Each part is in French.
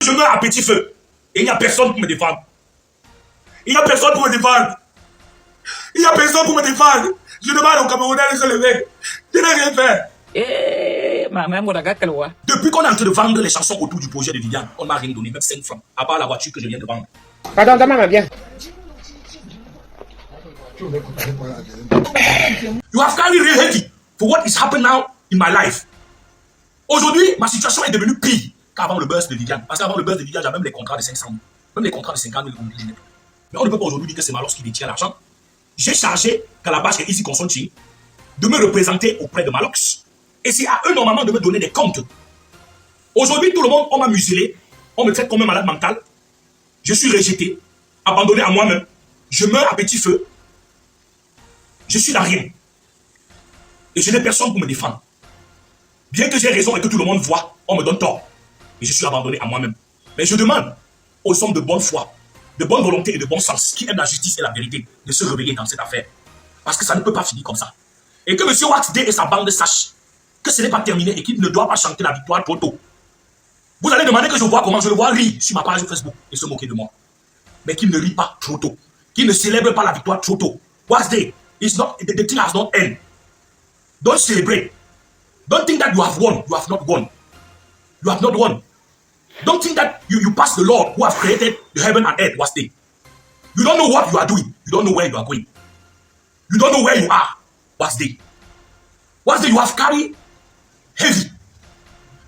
Je meurs à petit feu. Et il n'y a personne pour me défendre. Il n'y a personne pour me défendre. Il n'y a personne pour me défendre. Je demande aux Camerounais de se lever. Je n'ai rien fait. Depuis qu'on est en train de vendre les chansons autour du projet de Viviane, on ne m'a rien donné, même 5 francs, à part la voiture que je viens de vendre. Pardon, maman, bien. You have carried real heavy for what is happening now in my life. Aujourd'hui, ma situation est devenue pire qu'avant le buzz de Viviane. Parce qu'avant le buzz de Viviane, j'avais même les contrats de 500 000. Même les contrats de 50 000, je n'ai plus. Mais on ne peut pas aujourd'hui dire que c'est Malos qui détient l'argent. J'ai chargé Calabash et Easy Consulting de me représenter auprès de Malox. Et c'est à eux normalement de me donner des comptes. Aujourd'hui, tout le monde, on m'a muselé, on me traite comme un malade mental. Je suis rejeté, abandonné à moi-même. Je meurs à petit feu. Je suis dans rien. Et je n'ai personne pour me défendre. Bien que j'ai raison et que tout le monde voit, on me donne tort. Et je suis abandonné à moi-même. Mais je demande aux hommes de bonne foi, de bonne volonté et de bon sens, qui aiment la justice et la vérité, de se réveiller dans cette affaire. Parce que ça ne peut pas finir comme ça. Et que M. Wax Day et sa bande sachent que ce n'est pas terminé et qu'il ne doit pas chanter la victoire trop tôt. Vous allez demander que je vois comment je le vois rire sur ma page Facebook et se moquer de moi. Mais qu'il ne rit pas trop tôt. Qu'il ne célèbre pas la victoire trop tôt. Wax Day, the thing has not ended. Don't celebrate. Don't think that you have won. You have not won. You have not won. Don't think that you pass the Lord who has created the heaven and earth. Wax Day. You don't know what you are doing. You don't know where you are going. You don't know where you are. Wax Day. Wax Day, you have carried heavy.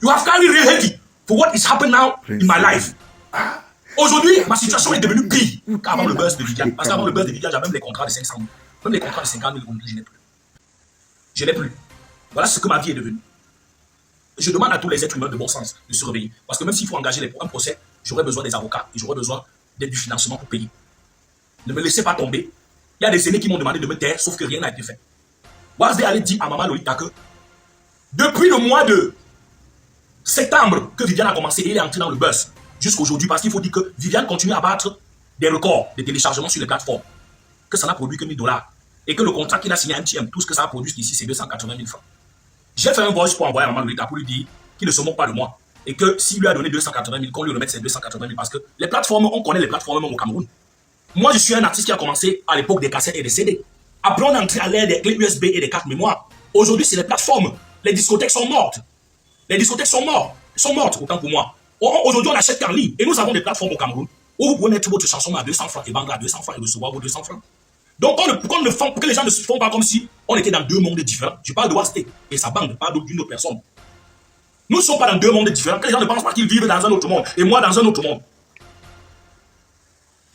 You have carried real heavy for what is happening now in my life. Aujourd'hui, ma situation est devenue pire qu'avant le buzz de Viviane. Parce qu'avant le buzz de Viviane, j'avais même les contrats de 500 000. Même les contrats de 50 000, je n'ai plus. Je n'ai plus. Voilà ce que ma vie est devenue. Je demande à tous les êtres humains de bon sens de se réveiller. Parce que même s'il faut engager un procès, j'aurai besoin des avocats et j'aurai besoin du financement pour payer. Ne me laissez pas tomber. Il y a des aînés qui m'ont demandé de me taire, sauf que rien n'a été fait. Wax Day allait dire à maman Lolita que depuis le mois de septembre que Viviane a commencé, et il est entré dans le buzz jusqu'à aujourd'hui, parce qu'il faut dire que Viviane continue à battre des records de téléchargement sur les plateformes, que ça n'a produit que 1 000 $, et que le contrat qu'il a signé à MTM, tout ce que ça a produit ici, c'est 280 000 francs. J'ai fait un voice pour envoyer à maman Lolita pour lui dire qu'il ne se moque pas de moi, et que s'il lui a donné 280 000, qu'on lui remette ses 280 000, parce que les plateformes, on connaît les plateformes même au Cameroun. Moi, je suis un artiste qui a commencé à l'époque des cassettes et des CD. Après, on est entré à l'ère des clés USB et des cartes mémoire. Aujourd'hui, c'est les plateformes. Les discothèques sont mortes. Les discothèques sont mortes, autant pour moi. Aujourd'hui, on achète en ligne. Et nous avons des plateformes au Cameroun où vous pouvez mettre votre chanson à 200 francs et vendre à 200 francs et recevoir vos 200 francs. Donc, pour que les gens ne se font pas comme si on était dans deux mondes différents. Je parle de Wax Day et sa bande, pas d'une autre personne. Nous ne sommes pas dans deux mondes différents. Que les gens ne pensent pas qu'ils vivent dans un autre monde et moi dans un autre monde.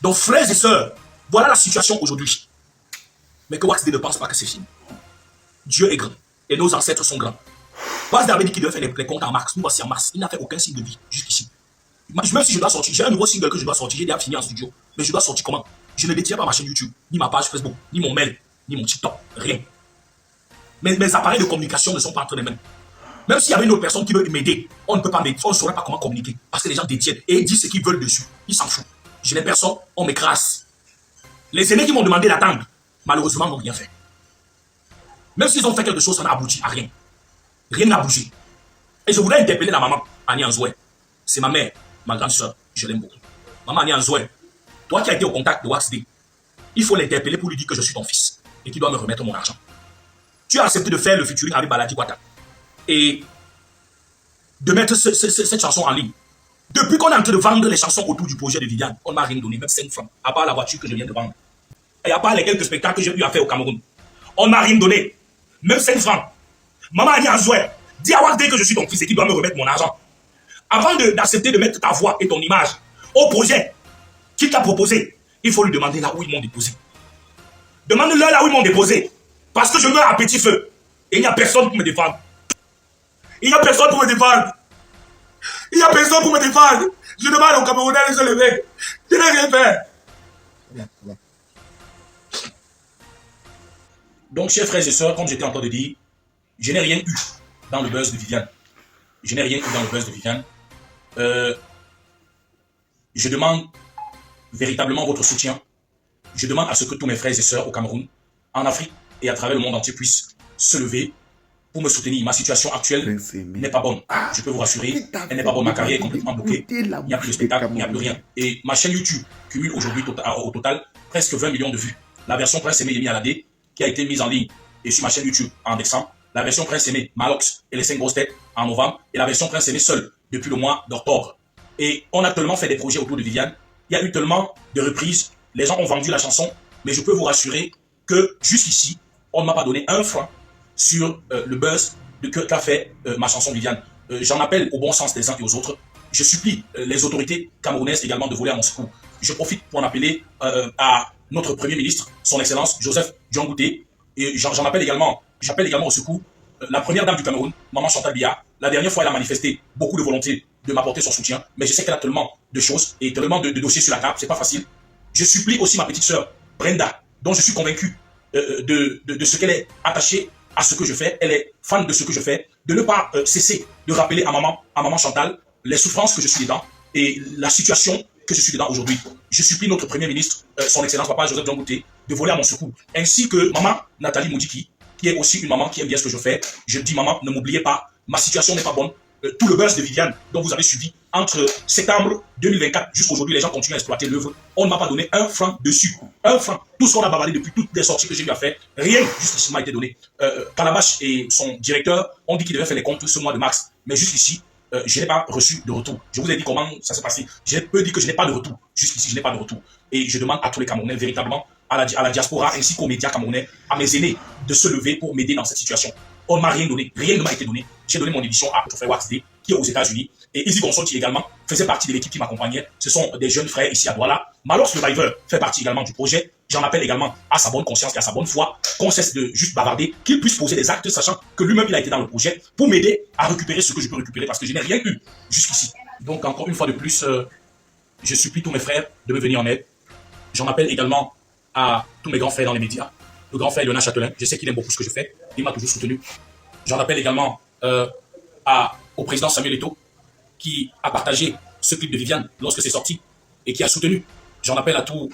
Donc, frères et sœurs, voilà la situation aujourd'hui. Mais que Wax Day ne pense pas que c'est fini. Dieu est grand et nos ancêtres sont grands. Wax Day avait dit qu'il devait faire les comptes en mars. Nous voici en mars. Il n'a fait aucun signe de vie jusqu'ici. Même si je dois sortir, j'ai un nouveau single que je dois sortir. J'ai déjà fini en studio. Mais je dois sortir comment? Je ne détiens pas ma chaîne YouTube, ni ma page Facebook, ni mon mail, ni mon TikTok. Rien. Mes appareils de communication ne sont pas entre les mains. Même s'il y avait une autre personne qui veut m'aider, on ne peut pas m'aider. On ne saurait pas comment communiquer. Parce que les gens détiennent et ils disent ce qu'ils veulent dessus. Ils s'en foutent. Je n'ai personne, on m'écrase. Les aînés qui m'ont demandé d'attendre, malheureusement, n'ont rien fait. Même s'ils ont fait quelque chose, ça n'a abouti à rien. Rien n'a bougé. Et je voudrais interpeller la maman, Annie Anzoué. C'est ma mère, ma grande soeur. Je l'aime beaucoup. Maman Annie Anzoué, toi qui as été au contact de Wax Day, il faut l'interpeller pour lui dire que je suis ton fils et qu'il doit me remettre mon argent. Tu as accepté de faire le featuring avec Baladi Guata et de mettre cette chanson en ligne. Depuis qu'on est en train de vendre les chansons autour du projet de Viviane, on ne m'a rien donné, même 5 francs, à part la voiture que je viens de vendre. Et à part les quelques spectacles que j'ai eu à faire au Cameroun. On ne m'a rien donné, même 5 francs. Maman a dit à Zoué, dis à Wax Day que je suis ton fils et qu'il doit me remettre mon argent. Avant d'accepter de mettre ta voix et ton image au projet qu'il t'a proposé, il faut lui demander là où ils m'ont déposé. Demande-leur là où ils m'ont déposé. Parce que je meurs à petit feu. Et il n'y a personne pour me défendre. Il n'y a personne pour me défendre. Il n'y a personne pour me défendre. Je demande aux Camerounais de se lever. Je n'ai rien fait. Donc, chers frères et sœurs, comme j'étais en train de dire, je n'ai rien eu dans le buzz de Viviane. Je n'ai rien eu dans le buzz de Viviane. Je demande véritablement votre soutien. Je demande à ce que tous mes frères et sœurs au Cameroun, en Afrique et à travers le monde entier puissent se lever pour me soutenir. Ma situation actuelle n'est pas bonne. Je peux vous rassurer, elle n'est pas bonne. Ma carrière est complètement bloquée. Il n'y a plus de spectacle, il n'y a plus rien. Et ma chaîne YouTube cumule aujourd'hui au total presque 20 millions de vues. La version Prince Aimé Yemi Alade, qui a été mise en ligne et sur ma chaîne YouTube en décembre. La version Prince Aimé Malox et les 5 grosses têtes en novembre. Et la version Prince Aimé seul depuis le mois d'octobre. Et on a tellement fait des projets autour de Viviane. Il y a eu tellement de reprises. Les gens ont vendu la chanson. Mais je peux vous rassurer que jusqu'ici, on ne m'a pas donné un franc sur le buzz qu'a fait ma chanson Viviane. J'en appelle au bon sens des uns et aux autres. Je supplie les autorités camerounaises également de voler à mon secours. Je profite pour en appeler à notre Premier ministre, son Excellence Joseph Diongouté. Et j'appelle également au secours la première dame du Cameroun, Maman Chantal Biya. La dernière fois, elle a manifesté beaucoup de volonté de m'apporter son soutien. Mais je sais qu'elle a tellement de choses et tellement de dossiers sur la table. C'est pas facile. Je supplie aussi ma petite sœur, Brenda, dont je suis convaincu de ce qu'elle est attachée à ce que je fais. Elle est fan de ce que je fais. De ne pas cesser de rappeler à maman Chantal les souffrances que je suis dedans et la situation que je suis dedans aujourd'hui. Je supplie notre Premier ministre, son Excellence Papa Joseph Diongouté, de voler à mon secours. Ainsi que maman Nathalie Moudiki, qui est aussi une maman qui aime bien ce que je fais. Je dis maman, ne m'oubliez pas, ma situation n'est pas bonne. Tout le buzz de Viviane dont vous avez suivi entre septembre 2024 jusqu'à aujourd'hui, les gens continuent à exploiter l'œuvre. On ne m'a pas donné un franc dessus. Un franc. Tout ce qu'on a bavardé depuis toutes les sorties que j'ai eu à faire, rien jusqu'ici m'a été donné. Calabash et son directeur ont dit qu'ils devaient faire les comptes ce mois de mars. Mais jusqu'ici, je n'ai pas reçu de retour. Je vous ai dit comment ça s'est passé. Je peux dire que je n'ai pas de retour. Jusqu'ici, je n'ai pas de retour. Et je demande à tous les Camerounais, véritablement, à la diaspora ainsi qu'aux médias camerounais, à mes aînés, de se lever pour m'aider dans cette situation. On ne m'a rien donné. Rien ne m'a été donné. J'ai donné mon édition à notre frère Waxley, qui est aux États-Unis. Et Easy Console, qui également faisait partie de l'équipe qui m'accompagnait. Ce sont des jeunes frères ici à Douala. Malox le River fait partie également du projet. J'en appelle également à sa bonne conscience et à sa bonne foi, qu'on cesse de juste bavarder, qu'il puisse poser des actes, sachant que lui-même, il a été dans le projet, pour m'aider à récupérer ce que je peux récupérer, parce que je n'ai rien eu jusqu'ici. Donc, encore une fois de plus, je supplie tous mes frères de me venir en aide. J'en appelle également à tous mes grands frères dans les médias. Le grand frère Léonard Châtelain, je sais qu'il aime beaucoup ce que je fais. Il m'a toujours soutenu. J'en appelle également au président Samuel Eto'o, qui a partagé ce clip de Viviane lorsque c'est sorti et qui a soutenu. J'en appelle à tous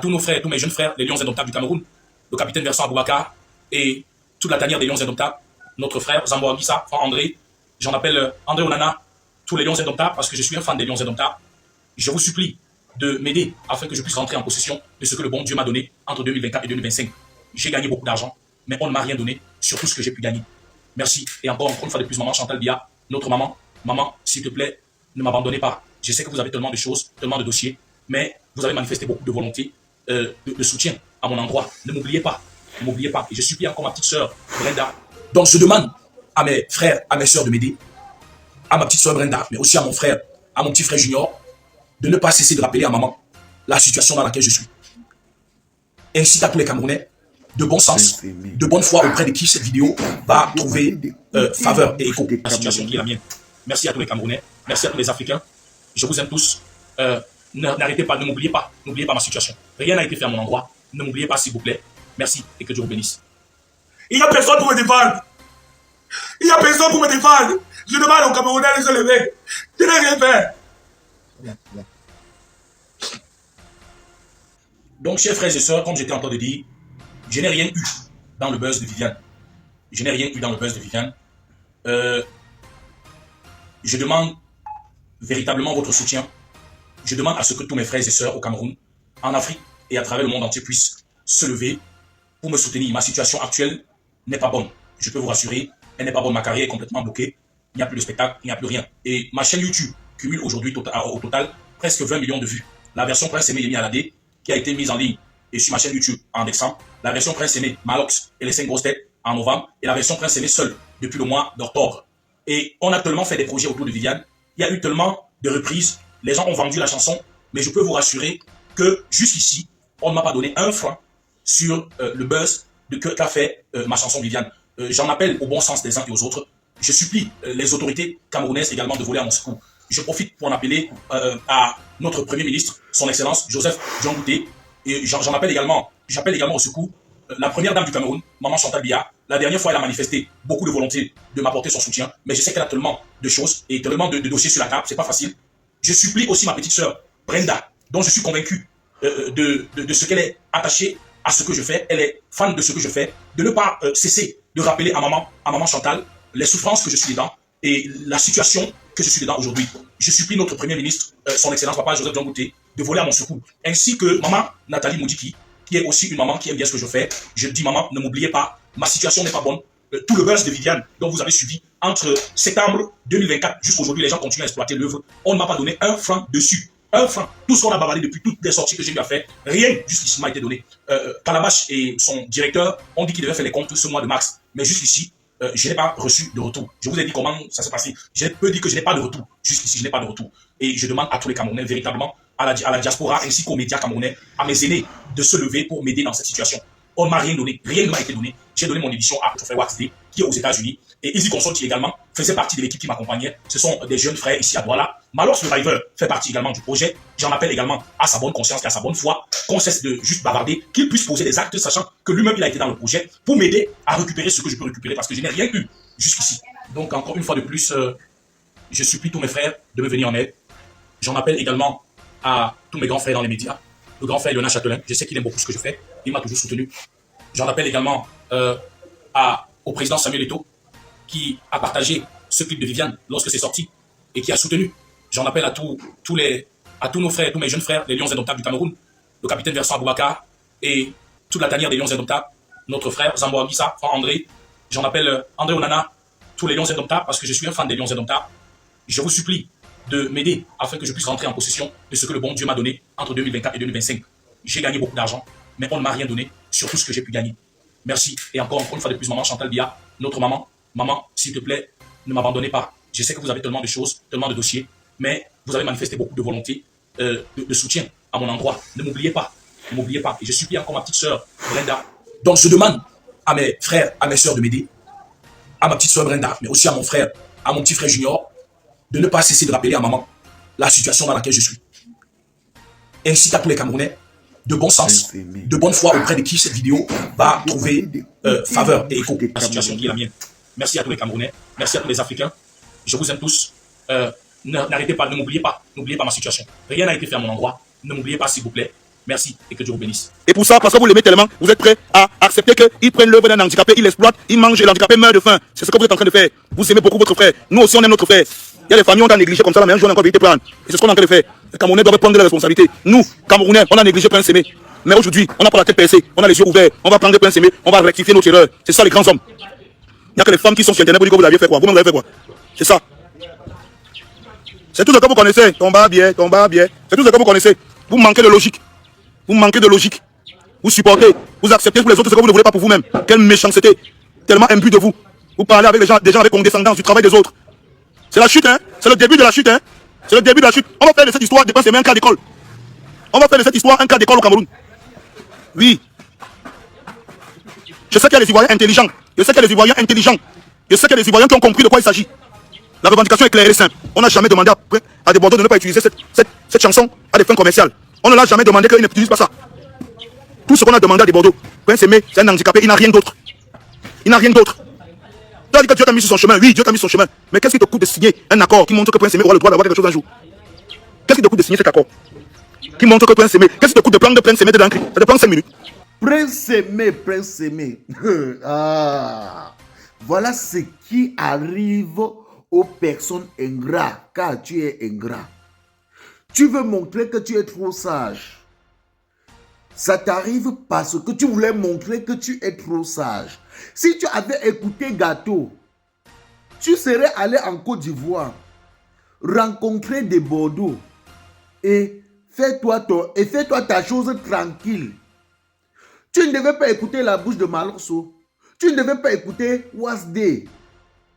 nos frères, tous mes jeunes frères, les Lions Indomptables du Cameroun, le capitaine Vincent Aboubakar et toute la tanière des Lions Indomptables, notre frère Zambo Anguissa, Franck André. J'en appelle André Onana, tous les Lions Indomptables, parce que je suis un fan des Lions Indomptables. Je vous supplie de m'aider afin que je puisse rentrer en possession de ce que le bon Dieu m'a donné entre 2024 et 2025. J'ai gagné beaucoup d'argent, mais on ne m'a rien donné sur tout ce que j'ai pu gagner. Merci. Et encore une fois de plus, maman Chantal Biya, notre maman. Maman, s'il te plaît, ne m'abandonnez pas. Je sais que vous avez tellement de choses, tellement de dossiers, mais vous avez manifesté beaucoup de volonté, de soutien à mon endroit. Ne m'oubliez pas. Ne m'oubliez pas. Et je supplie encore ma petite sœur, Brenda. Donc, je demande à mes frères, à mes sœurs de m'aider, à ma petite sœur Brenda, mais aussi à mon frère, à mon petit frère Junior, de ne pas cesser de rappeler à maman la situation dans laquelle je suis. Ainsi qu'à tous les Camerounais, de bon sens, de bonne foi auprès de qui cette vidéo va trouver faveur et écho, la situation qui est la mienne. Merci à tous les Camerounais, merci à tous les Africains. Je vous aime tous. N'arrêtez pas, ne m'oubliez pas. N'oubliez pas ma situation. Rien n'a été fait à mon endroit. Ne m'oubliez pas, s'il vous plaît. Merci et que Dieu vous bénisse. Il n'y a personne pour me défendre. Il n'y a personne pour me défendre. Je demande aux Camerounais de se lever. Je n'ai rien fait. Donc, chers frères et sœurs, comme j'étais en train de dire, je n'ai rien eu dans le buzz de Viviane. Je n'ai rien eu dans le buzz de Viviane. Je demande véritablement votre soutien. Je demande à ce que tous mes frères et sœurs au Cameroun, en Afrique et à travers le monde entier puissent se lever pour me soutenir. Ma situation actuelle n'est pas bonne. Je peux vous rassurer, elle n'est pas bonne. Ma carrière est complètement bloquée. Il n'y a plus de spectacle, il n'y a plus rien. Et ma chaîne YouTube cumule aujourd'hui au total presque 20 millions de vues. La version Prince Aimé Yemi Alade, qui a été mise en ligne et sur ma chaîne YouTube en décembre. La version Prince Aimé Malox et les 5 grosses têtes en novembre. Et la version Prince Aimé seul depuis le mois d'octobre. Et on a tellement fait des projets autour de Viviane. Il y a eu tellement de reprises. Les gens ont vendu la chanson. Mais je peux vous rassurer que jusqu'ici, on ne m'a pas donné un franc sur le buzz qu'a fait ma chanson Viviane. J'en appelle au bon sens des uns et aux autres. Je supplie les autorités camerounaises également de voler à mon secours. Je profite pour en appeler à notre Premier ministre, son Excellence Joseph Diongouté. Et j'appelle également au secours la première dame du Cameroun, Maman Chantal Biya. La dernière fois, elle a manifesté beaucoup de volonté de m'apporter son soutien. Mais je sais qu'elle a tellement de choses et tellement de dossiers sur la table. C'est pas facile. Je supplie aussi ma petite sœur, Brenda, dont je suis convaincu de ce qu'elle est attachée à ce que je fais, elle est fan de ce que je fais, de ne pas cesser de rappeler à maman Chantal, les souffrances que je suis dedans et la situation que je suis dedans aujourd'hui. Je supplie notre Premier ministre, son Excellence Papa Joseph John Bouté, de voler à mon secours, ainsi que maman Nathalie Moudiki, qui est aussi une maman qui aime bien ce que je fais. Je dis maman, ne m'oubliez pas, ma situation n'est pas bonne. Tout le buzz de Viviane, dont vous avez suivi, entre septembre 2024 jusqu'à aujourd'hui, les gens continuent à exploiter l'œuvre. On ne m'a pas donné un franc dessus. Un franc. Tout ce qu'on a bavardé depuis toutes les sorties que j'ai eu à faire, rien jusqu'ici m'a été donné. Calabash et son directeur ont dit qu'ils devaient faire les comptes ce mois de mars. Mais jusqu'ici, je n'ai pas reçu de retour. Je vous ai dit comment ça s'est passé. Je peux dire que je n'ai pas de retour. Jusqu'ici, je n'ai pas de retour. Et je demande à tous les Camerounais, véritablement, à la diaspora ainsi qu'aux médias camerounais, à mes aînés, de se lever pour m'aider dans cette situation. On ne m'a rien donné, rien ne m'a été donné. J'ai donné mon édition à notre frère Waxley, qui est aux États-Unis, et Easy Console, qui également faisait partie de l'équipe qui m'accompagnait. Ce sont des jeunes frères ici à Douala. Malos Survivor fait partie également du projet. J'en appelle également à sa bonne conscience et à sa bonne foi, qu'on cesse de juste bavarder, qu'il puisse poser des actes, sachant que lui-même il a été dans le projet, pour m'aider à récupérer ce que je peux récupérer, parce que je n'ai rien eu jusqu'ici. Donc encore une fois de plus, je supplie tous mes frères de me venir en aide. J'en appelle également à tous mes grands frères dans les médias. Le grand frère Léonard Châtelain, je sais qu'il aime beaucoup ce que je fais, il m'a toujours soutenu. J'en appelle également au président Samuel Eto'o, qui a partagé ce clip de Viviane lorsque c'est sorti et qui a soutenu. J'en appelle à tous nos frères, tous mes jeunes frères, les Lions Indomptables du Cameroun, le capitaine Vincent Boubacar et toute la tanière des Lions Indomptables, notre frère Zambo Anguissa, Franck André. J'en appelle André Onana, tous les Lions Indomptables, parce que je suis un fan des Lions Indomptables. Je vous supplie de m'aider afin que je puisse rentrer en possession de ce que le bon Dieu m'a donné entre 2024 et 2025. J'ai gagné beaucoup d'argent, mais on ne m'a rien donné sur tout ce que j'ai pu gagner. Merci. Et encore une fois de plus, maman Chantal Biya, notre maman. Maman, s'il te plaît, ne m'abandonnez pas. Je sais que vous avez tellement de choses, tellement de dossiers, mais vous avez manifesté beaucoup de volonté, de soutien à mon endroit. Ne m'oubliez pas. Ne m'oubliez pas. Et je supplie encore ma petite sœur, Brenda. Donc je demande à mes frères, à mes sœurs de m'aider, à ma petite sœur Brenda, mais aussi à mon frère, à mon petit frère Junior, de ne pas cesser de rappeler à maman la situation dans laquelle je suis. Ainsi qu'à tous les Camerounais, de bon sens, de bonne foi auprès de qui cette vidéo va trouver faveur et écho à la situation qui est la mienne. Merci à tous les Camerounais, merci à tous les Africains. Je vous aime tous. N'arrêtez pas, ne m'oubliez pas. N'oubliez pas ma situation. Rien n'a été fait à mon endroit. Ne m'oubliez pas, s'il vous plaît. Merci et que Dieu vous bénisse. Et pour ça, parce que vous l'aimez tellement, vous êtes prêts à accepter qu'ils prennent l'œuvre d'un handicapé, ils l'exploitent, ils mangent et l'handicapé meurt de faim. C'est ce que vous êtes en train de faire. Vous aimez beaucoup votre frère. Nous aussi, on aime notre frère. Il y a des familles, on a négligé comme ça, mais un jour, on a encore vérité prendre. Et c'est ce qu'on est en train de faire. Les Camerounais doivent prendre leurs responsabilités. Nous, Camerounais, on a négligé Prince Aimé. Mais aujourd'hui, on n'a pas la tête percée, on a les yeux ouverts, on va prendre Prince Aimé, on va rectifier nos erreurs. C'est ça les grands hommes. Il n'y a que les femmes qui sont sur Internet pour dire que vous aviez fait quoi. Vous-même, vous avez fait quoi. C'est ça. C'est tout ce que vous connaissez. Tomba bien, tomba bien. C'est tout ce que vous connaissez. Vous manquez de logique. Vous manquez de logique. Vous supportez, vous acceptez pour les autres ce que vous ne voulez pas pour vous-même. Quelle méchanceté. Tellement imbu de vous. Vous parlez avec des gens avec condescendance du travail des autres. C'est la chute, hein. C'est le début de la chute, hein. C'est le début de la chute. On va faire de cette histoire de Prince Aimé un cas d'école. On va faire de cette histoire un cas d'école au Cameroun. Oui. Je sais qu'il y a des Ivoiriens intelligents. Je sais qu'il y a des Ivoiriens intelligents. Je sais qu'il y a des Ivoiriens qui ont compris de quoi il s'agit. La revendication est claire et simple. On n'a jamais demandé à des Bordeaux de ne pas utiliser cette chanson à des fins commerciales. On ne l'a jamais demandé qu'ils n'utilisent pas ça. Tout ce qu'on a demandé à des Bordeaux, Prince Aimé, c'est un handicapé, il n'a rien d'autre. Il n'a rien d'autre. Tu as dit que Dieu t'a mis sur son chemin. Oui, Dieu t'a mis sur son chemin. Mais qu'est-ce qui te coûte de signer un accord qui montre que Prince Aimé aura le droit d'avoir quelque chose un jour? Qu'est-ce qui te coûte de signer cet accord qui montre que Prince Aimé, qu'est-ce qui te coûte de prendre Prince Aimé de l'encre? Ça te prend 5 minutes. Prince Aimé, Prince Aimé. Ah, voilà ce qui arrive aux personnes ingrates, car tu es ingrat. Tu veux montrer que tu es trop sage. Ça t'arrive parce que tu voulais montrer que tu es trop sage. Si tu avais écouté Gâteau, tu serais allé en Côte d'Ivoire, rencontrer des Bordeaux et fais-toi ta chose tranquille. Tu ne devais pas écouter la bouche de Malorso. Tu ne devais pas écouter Wasdé.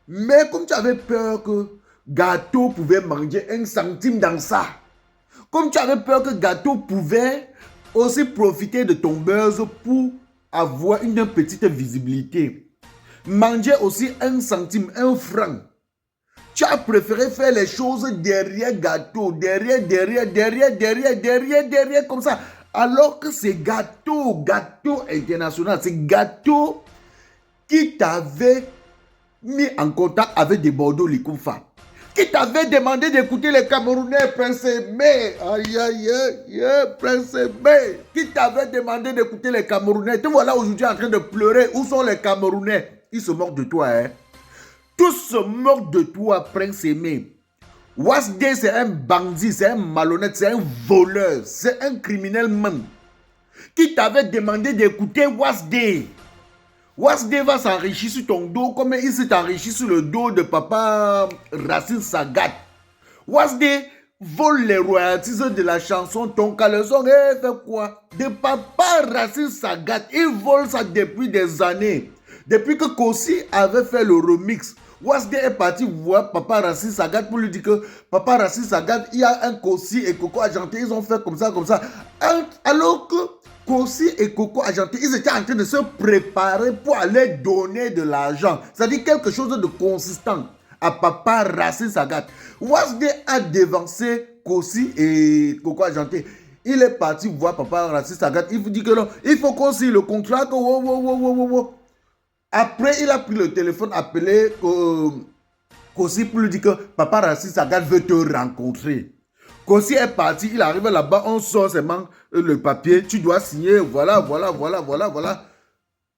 Mais comme tu avais peur que Gâteau pouvait manger 1 centime dans ça, comme tu avais peur que Gâteau pouvait aussi profiter de ton buzz pour avoir une petite visibilité, manger aussi 1 centime, 1 franc, tu as préféré faire les choses derrière Gâteau, derrière, comme ça. Alors que c'est Gâteau international, c'est Gâteau qui t'avait mis en contact avec des Bordeaux Likoufa, Qui t'avait demandé d'écouter les Camerounais, Prince Aimé? Aïe, aïe, aïe, Prince Aimé. Qui t'avait demandé d'écouter les Camerounais? Te voilà aujourd'hui en train de pleurer. Où sont les Camerounais? Ils se moquent de toi, hein. Tous se moquent de toi, Prince Aimé. Wasdé, c'est un bandit, c'est un malhonnête, c'est un voleur, c'est un criminel même. Qui t'avait demandé d'écouter Wasdé? Wasdé va s'enrichir sur ton dos comme il s'est enrichi sur le dos de papa Racine Sagat. Wasdé vole les royalties de la chanson Ton Caleçon. Et fait quoi? De papa Racine Sagat. Il vole ça depuis des années. Depuis que Kossi avait fait le remix. Wasdé est parti voir papa Racine Sagat pour lui dire que papa Racine Sagat, il y a un Kossi et Coco Argenté. Ils ont fait comme ça, comme ça. Alors que Kossi et Coco Argenté, ils étaient en train de se préparer pour aller donner de l'argent. C'est-à-dire quelque chose de consistant à papa Racine Sagat. Wasdé a dévancé Kossi et Coco Argenté. Il est parti voir papa Racine Sagat. Il vous dit que non, il faut qu'on signe le contrat. Après, il a pris le téléphone, appelé Kossi pour lui dire que papa Racine Sagat veut te rencontrer. Kossi est parti, il arrive là-bas, on sort seulement le papier, tu dois signer, voilà.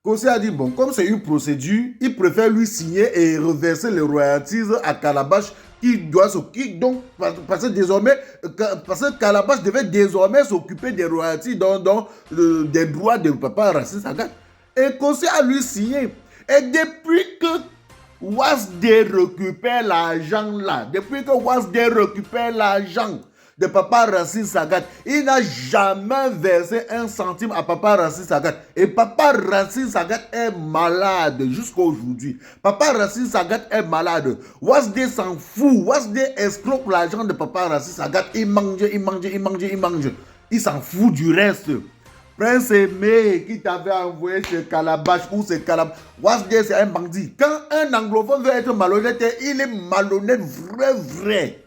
Kossi a dit, bon, comme c'est une procédure, il préfère lui signer et reverser les royalties à Calabash qui doit s'occuper, donc, parce que Calabash devait désormais s'occuper des royalties, des droits de papa Racine Sagat. Et Kossi a lui signé. Et depuis que Wasdé récupère l'argent là, de papa Racine Sagat, il n'a jamais versé un centime à papa Racine Sagat. Et papa Racine Sagat est malade jusqu'à aujourd'hui. Papa Racine Sagat est malade. Wasdé s'en fout. Wasdé escroque l'argent de papa Racine Sagat. Il mange. Il s'en fout du reste. Prince Aimé qui t'avait envoyé chez Calabash ou c'est Calabash. Wasdé, c'est un bandit. Quand un anglophone veut être malhonnête, il est malhonnête vrai.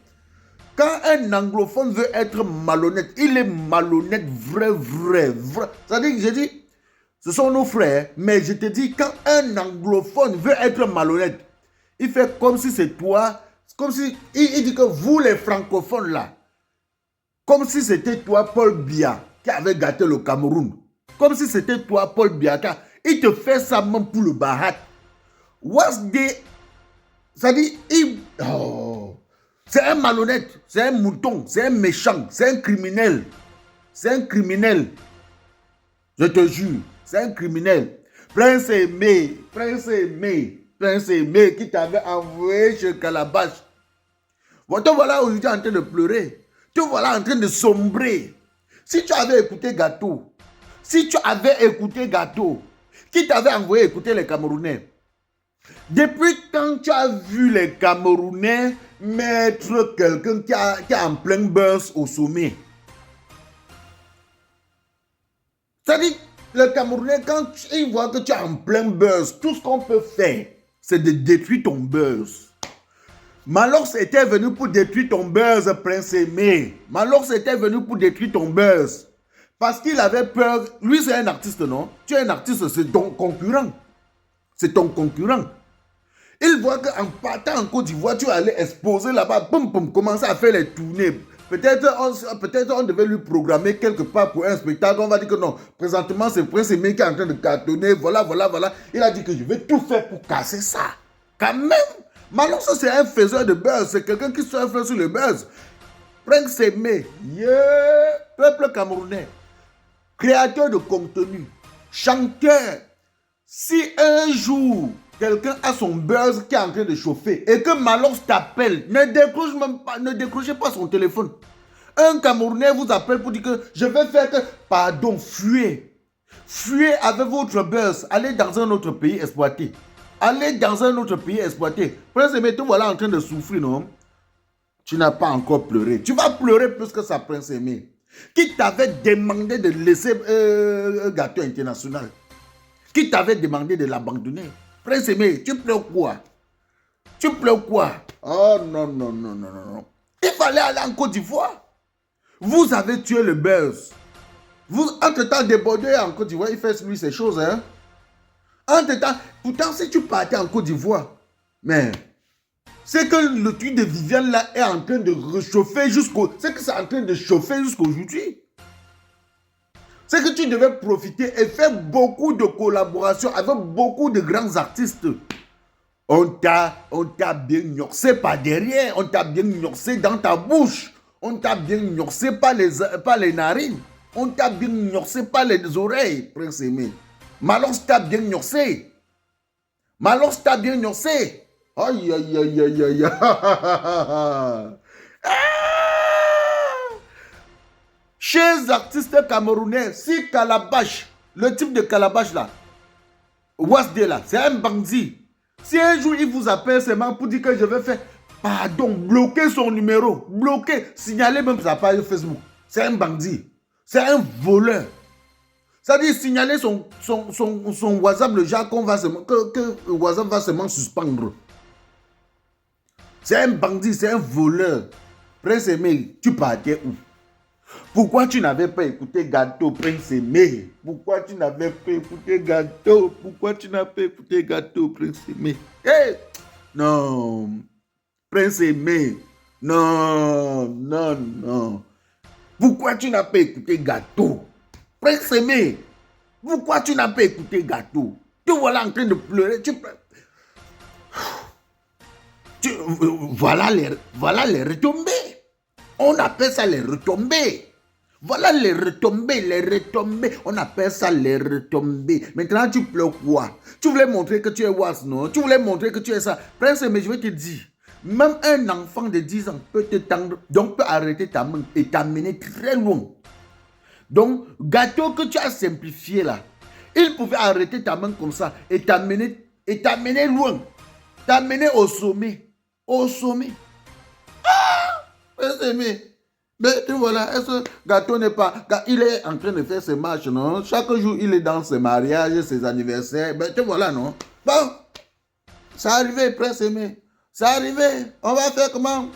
Quand un anglophone veut être malhonnête, il est malhonnête vrai. C'est-à-dire que j'ai dit, ce sont nos frères, mais je te dis, quand un anglophone veut être malhonnête, il fait comme si c'est toi, comme si, il dit que vous les francophones là, comme si c'était toi Paul Biya qui avait gâté le Cameroun. Comme si c'était toi, Paul Biya. Il te fait ça même pour le Bahat. Wasdé, ça dit, c'est un malhonnête, c'est un mouton, c'est un méchant, c'est un criminel. Je te jure, c'est un criminel. Prince Aimé qui t'avait envoyé chez Calabash. Bon, te voilà aujourd'hui en train de pleurer. Te voilà en train de sombrer. Si tu avais écouté Gâteau, qui t'avait envoyé écouter les Camerounais? Depuis quand tu as vu les Camerounais mettre quelqu'un qui est en plein buzz au sommet? C'est-à-dire, les Camerounais, quand ils voient que tu es en plein buzz, tout ce qu'on peut faire, c'est de détruire ton buzz. Malox était venu pour détruire ton buzz, Prince Aimé. Parce qu'il avait peur. Lui, c'est un artiste, non? Tu es un artiste, c'est ton concurrent. Il voit qu'en partant en Côte d'Ivoire, tu allais exposer là-bas, commencer à faire les tournées. Peut-être on devait lui programmer quelque part pour un spectacle. On va dire que non, présentement, c'est Prince Aimé qui est en train de cartonner. Voilà. Il a dit que je vais tout faire pour casser ça. Quand même. Maintenant, ça, c'est un faiseur de buzz. C'est quelqu'un qui surfe sur le buzz. Prince Aimé, peuple camerounais, créateur de contenu, chanteur. Si un jour, quelqu'un a son buzz qui est en train de chauffer et que Malox t'appelle, ne décrochez pas son téléphone. Un Camerounais vous appelle pour dire que je vais faire que... Pardon, fuyez. Fuyez avec votre buzz. Allez dans un autre pays exploité. Prince Aimé, te voilà en train de souffrir, non? Tu n'as pas encore pleuré. Tu vas pleurer plus que ça, Prince Aimé. Qui t'avait demandé de laisser Gâteau International? Qui t'avait demandé de l'abandonner? Prince Aimé, tu pleures quoi? Oh non. Il fallait aller en Côte d'Ivoire. Vous avez tué le buzz. Vous, entre-temps, débordé en Côte d'Ivoire, il fait lui ces choses, hein? Entre-temps, pourtant, si tu partais en Côte d'Ivoire, mais c'est que le truc de Viviane là est en train de réchauffer jusqu'au... C'est que c'est en train de chauffer jusqu'aujourd'hui. C'est que tu devais profiter et faire beaucoup de collaborations avec beaucoup de grands artistes. On t'a bien gnorsé par derrière, on t'a bien gnorsé dans ta bouche, on t'a bien gnorsé par les narines, on t'a bien gnorsé par les oreilles, Prince Aimé. Malos t'a bien gnorsé. Malos t'a bien gnorsé. Aïe, aïe, aïe, aïe, aïe. Chers artistes camerounais, si Calabash, le type de Calabash là, Wasde là, c'est un bandit. Si un jour il vous appelle seulement pour dire que je vais faire, pardon, bloquer son numéro, bloquer, signaler même sa page Facebook. C'est un bandit. C'est un voleur. Ça dit signaler son WhatsApp, le genre qu'on va que WhatsApp va seulement suspendre. C'est un bandit, c'est un voleur. Prince Aimé, tu partais où? Pourquoi tu n'avais pas écouté Gâteau, Prince Aimé? Pourquoi tu n'avais pas écouté Gâteau? Pourquoi tu n'as pas écouté Gâteau, Prince Aimé? Hey! Non. Prince Aimé. Non, non, non. Pourquoi tu n'as pas écouté Gâteau? Prince Aimé. Pourquoi tu n'as pas écouté Gâteau? Tu voilà en train de pleurer. Voilà les retombées. On appelle ça les retombées. Voilà les retombées. On appelle ça les retombées. Maintenant, tu pleures quoi? Tu voulais montrer que tu es was, non? Tu voulais montrer que tu es ça. Prince, mais je vais te dire, même un enfant de 10 ans peut te tendre, donc peut arrêter ta main et t'amener très loin. Donc, Gâteau que tu as simplifié là, il pouvait arrêter ta main comme ça et t'amener loin. T'amener au sommet. Au sommet. Mais tu voilà, est-ce que Gâteau n'est pas... Il est en train de faire ses marches, non? Chaque jour, il est dans ses mariages, ses anniversaires. Mais tu voilà, non? Bon, ça arrivé, Prince Aimé. Ça arrivé. On va faire comment?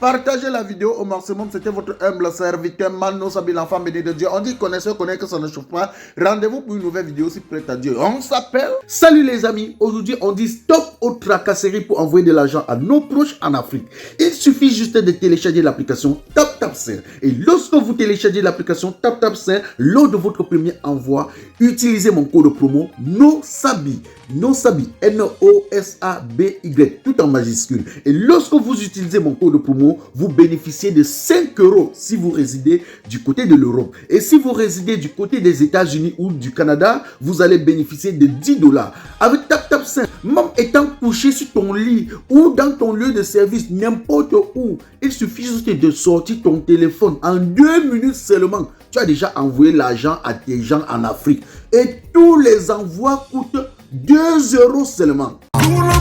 Partagez la vidéo au maximum. C'était votre humble serviteur Mano Sabi, l'enfant béni de Dieu. On dit connaisseur connaît que ça ne chauffe pas. Rendez-vous pour une nouvelle vidéo si prête à Dieu. On s'appelle. Salut les amis. Aujourd'hui, on dit stop aux tracasseries pour envoyer de l'argent à nos proches en Afrique. Il suffit juste de télécharger l'application TapTapSend. Et lorsque vous téléchargez l'application TapTapSend, lors de votre premier envoi, utilisez mon code promo NOSABI. NOSABI. N-O-S-A-B-Y. Tout en majuscule. Et lorsque vous utilisez mon code promo, vous bénéficiez de 5 € si vous résidez du côté de l'Europe. Et si vous résidez du côté des États-Unis ou du Canada, vous allez bénéficier de 10 $. Avec TapTapSend, même étant couché sur ton lit ou dans ton lieu de service, n'importe où, il suffit juste de sortir ton téléphone. En 2 minutes seulement, tu as déjà envoyé l'argent à tes gens en Afrique. Et tous les envois coûtent 2 € seulement. Tout le monde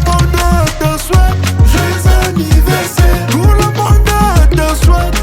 te souhaite joyeux anniversaire. Tout le monde te souhaite